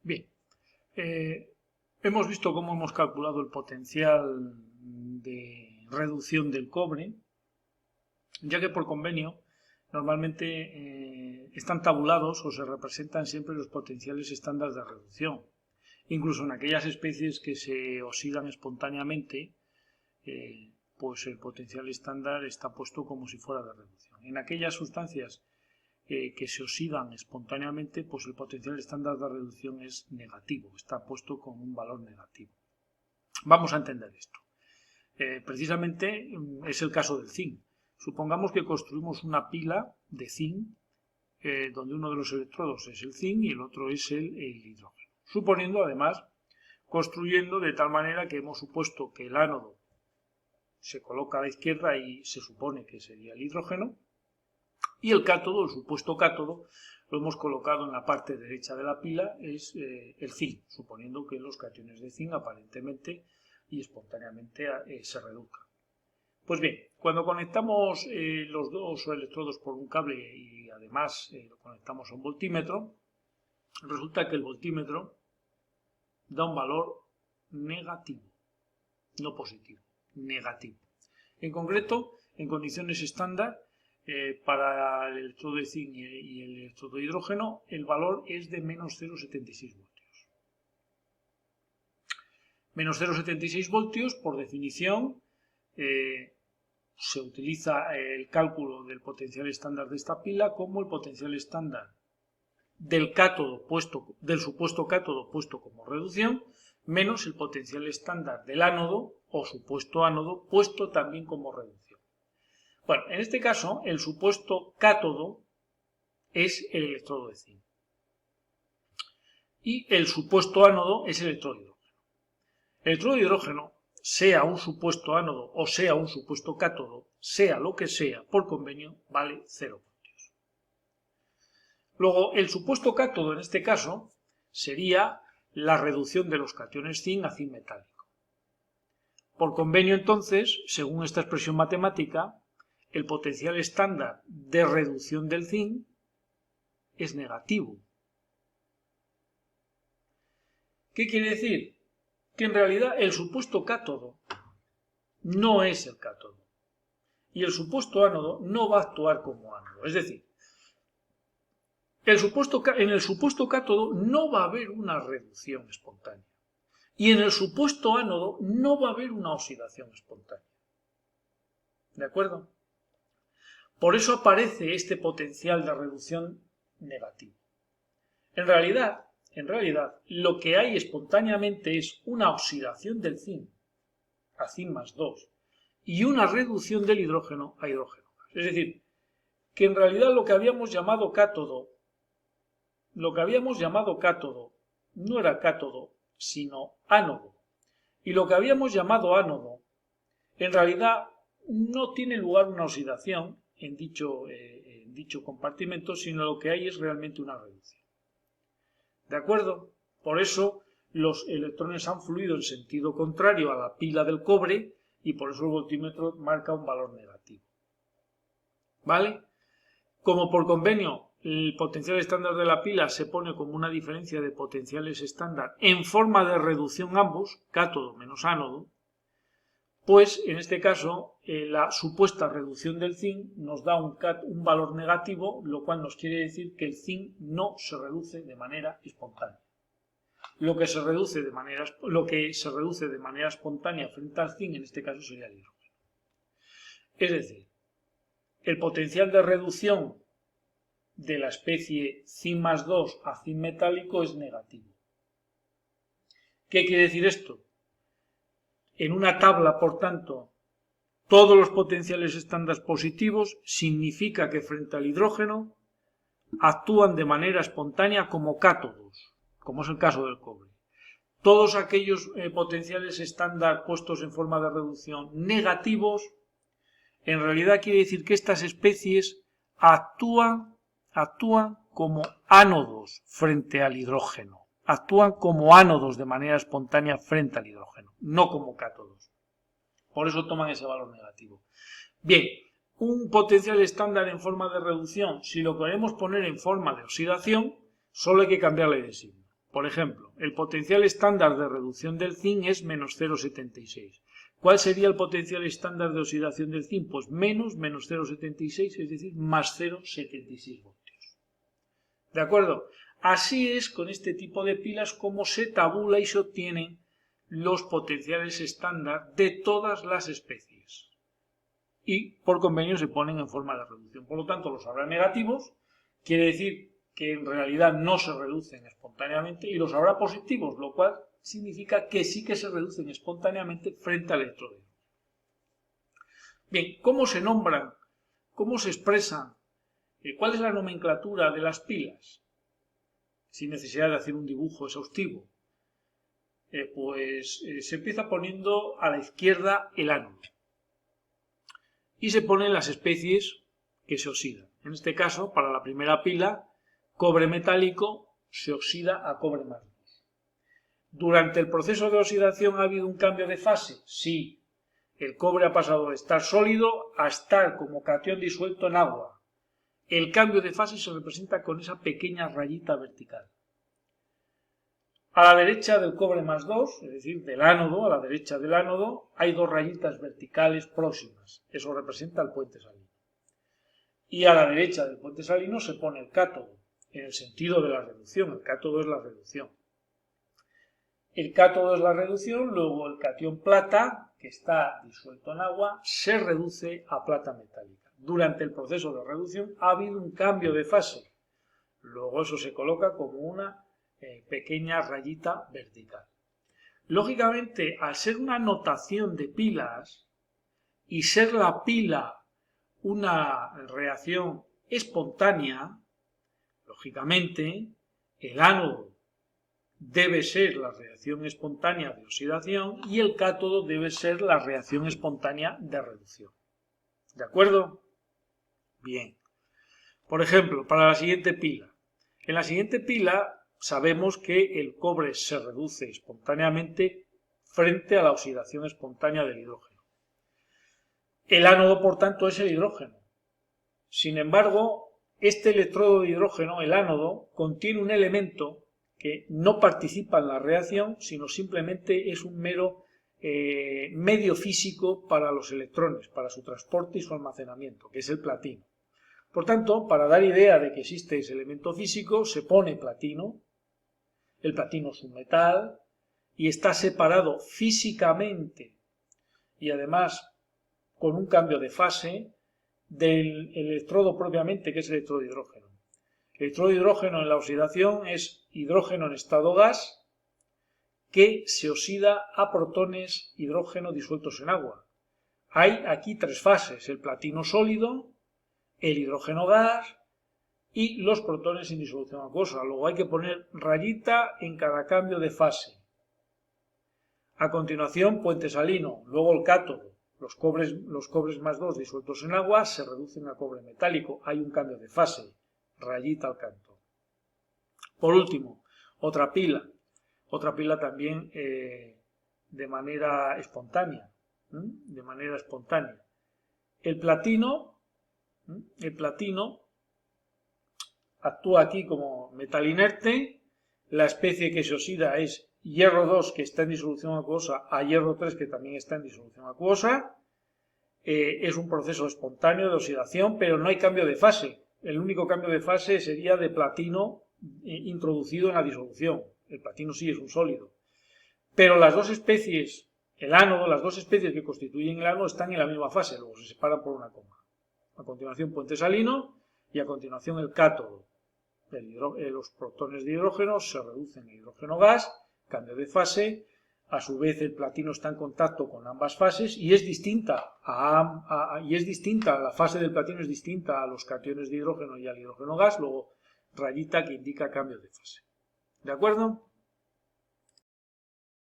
Bien, hemos visto cómo hemos calculado el potencial de reducción del cobre, ya que por convenio normalmente están tabulados o se representan siempre los potenciales estándar de reducción. Incluso en aquellas especies que se oxidan espontáneamente, pues el potencial estándar está puesto como si fuera de reducción. En aquellas sustancias que se oxidan espontáneamente, pues el potencial estándar de reducción es negativo, está puesto con un valor negativo. Vamos a entender esto. Precisamente es el caso del zinc. Supongamos que construimos una pila de zinc donde uno de los electrodos es el zinc y el otro es el hidrógeno. Suponiendo además, construyendo de tal manera que hemos supuesto que el ánodo se coloca a la izquierda y se supone que sería el hidrógeno, y el cátodo, el supuesto cátodo, lo hemos colocado en la parte derecha de la pila, es el zinc, suponiendo que los cationes de zinc aparentemente y espontáneamente se reduzcan. Pues bien, cuando conectamos los dos electrodos por un cable y además lo conectamos a un voltímetro, resulta que el voltímetro da un valor negativo, no positivo, negativo. En concreto, en condiciones estándar, para el electrodo de zinc y el electrodo de hidrógeno, el valor es de menos 0,76 voltios. Menos 0,76 voltios, por definición, se utiliza el cálculo del potencial estándar de esta pila como el potencial estándar del cátodo del supuesto cátodo puesto como reducción, menos el potencial estándar del ánodo o supuesto ánodo puesto también como reducción. Bueno, en este caso, el supuesto cátodo es el electrodo de zinc. Y el supuesto ánodo es el electrodo de hidrógeno. El electrodo de hidrógeno, sea un supuesto ánodo o sea un supuesto cátodo, sea lo que sea, por convenio, vale 0 voltios. Luego, el supuesto cátodo, en este caso, sería la reducción de los cationes zinc a zinc metálico. Por convenio, entonces, según esta expresión matemática, el potencial estándar de reducción del zinc es negativo. ¿Qué quiere decir? Que en realidad el supuesto cátodo no es el cátodo y el supuesto ánodo no va a actuar como ánodo. Es decir, en el supuesto cátodo no va a haber una reducción espontánea y en el supuesto ánodo no va a haber una oxidación espontánea. ¿De acuerdo? Por eso aparece este potencial de reducción negativo. En realidad, lo que hay espontáneamente es una oxidación del zinc a zinc más 2 y una reducción del hidrógeno a hidrógeno. Es decir, que en realidad lo que habíamos llamado cátodo no era cátodo, sino ánodo. Y lo que habíamos llamado ánodo, en realidad no tiene lugar una oxidación en dicho compartimento, sino lo que hay es realmente una reducción. ¿De acuerdo? Por eso los electrones han fluido en sentido contrario a la pila del cobre y por eso el voltímetro marca un valor negativo. ¿Vale? Como por convenio el potencial estándar de la pila se pone como una diferencia de potenciales estándar en forma de reducción ambos, cátodo menos ánodo, pues en este caso la supuesta reducción del zinc nos da un valor negativo, lo cual nos quiere decir que el zinc no se reduce de manera espontánea. Lo que se reduce de manera espontánea frente al zinc en este caso sería el hidrógeno. Es decir, el potencial de reducción de la especie zinc más 2 a zinc metálico es negativo. ¿Qué quiere decir esto? En una tabla, por tanto, todos los potenciales estándar positivos significa que frente al hidrógeno actúan de manera espontánea como cátodos, como es el caso del cobre. Todos aquellos potenciales estándar puestos en forma de reducción negativos, en realidad quiere decir que estas especies actúan como ánodos frente al hidrógeno. Actúan como ánodos de manera espontánea frente al hidrógeno, no como cátodos. Por eso toman ese valor negativo. Bien, un potencial estándar en forma de reducción, si lo queremos poner en forma de oxidación, solo hay que cambiarle de signo. Por ejemplo, el potencial estándar de reducción del zinc es menos 0,76. ¿Cuál sería el potencial estándar de oxidación del zinc? Pues menos 0,76, es decir, más 0,76 voltios. ¿De acuerdo? Así es con este tipo de pilas como se tabula y se obtienen los potenciales estándar de todas las especies. Y por convenio se ponen en forma de reducción. Por lo tanto, los habrá negativos, quiere decir que en realidad no se reducen espontáneamente, y los habrá positivos, lo cual significa que sí que se reducen espontáneamente frente al electrodo. Bien, ¿cómo se nombran? ¿Cómo se expresan? ¿Cuál es la nomenclatura de las pilas? Sin necesidad de hacer un dibujo exhaustivo. Se empieza poniendo a la izquierda el ánodo. Y se ponen las especies que se oxidan. En este caso, para la primera pila, cobre metálico se oxida a cobre más 2. ¿Durante el proceso de oxidación ha habido un cambio de fase? Sí. El cobre ha pasado de estar sólido a estar como catión disuelto en agua. El cambio de fase se representa con esa pequeña rayita vertical. A la derecha del cobre más 2, es decir, del ánodo, a la derecha del ánodo, hay dos rayitas verticales próximas. Eso representa el puente salino. Y a la derecha del puente salino se pone el cátodo, en el sentido de la reducción. El cátodo es la reducción. El cátodo es la reducción, luego el catión plata, que está disuelto en agua, se reduce a plata metálica. Durante el proceso de reducción ha habido un cambio de fase. Luego eso se coloca como una pequeña rayita vertical. Lógicamente, al ser una notación de pilas y ser la pila una reacción espontánea, lógicamente, el ánodo debe ser la reacción espontánea de oxidación y el cátodo debe ser la reacción espontánea de reducción. ¿De acuerdo? Bien. Por ejemplo, para la siguiente pila. En la siguiente pila sabemos que el cobre se reduce espontáneamente frente a la oxidación espontánea del hidrógeno. El ánodo, por tanto, es el hidrógeno. Sin embargo, este electrodo de hidrógeno, el ánodo, contiene un elemento que no participa en la reacción, sino simplemente es un mero medio físico para los electrones, para su transporte y su almacenamiento, que es el platino. Por tanto, para dar idea de que existe ese elemento físico, se pone platino. El platino es un metal y está separado físicamente y además con un cambio de fase del electrodo propiamente, que es el electrodo de hidrógeno. El electrodo de hidrógeno en la oxidación es hidrógeno en estado gas que se oxida a protones hidrógeno disueltos en agua. Hay aquí tres fases: el platino sólido, el hidrógeno gas y los protones en disolución acuosa. Luego hay que poner rayita en cada cambio de fase. A continuación, puente salino, luego el cátodo. Los cobres más 2 disueltos en agua se reducen a cobre metálico. Hay un cambio de fase, rayita al canto. Por último, otra pila también de manera espontánea. El platino actúa aquí como metal inerte. La especie que se oxida es hierro 2, que está en disolución acuosa, a hierro 3, que también está en disolución acuosa. Es un proceso espontáneo de oxidación, pero no hay cambio de fase. El único cambio de fase sería de platino introducido en la disolución. El platino sí es un sólido. Pero las dos especies, las dos especies que constituyen el ánodo están en la misma fase, luego se separan por una coma. A continuación, puente salino y a continuación el cátodo. Los protones de hidrógeno se reducen a hidrógeno gas, cambio de fase. A su vez, el platino está en contacto con ambas fases y es distinta la fase del platino es distinta a los cationes de hidrógeno y al hidrógeno gas. Luego, rayita que indica cambio de fase. ¿De acuerdo?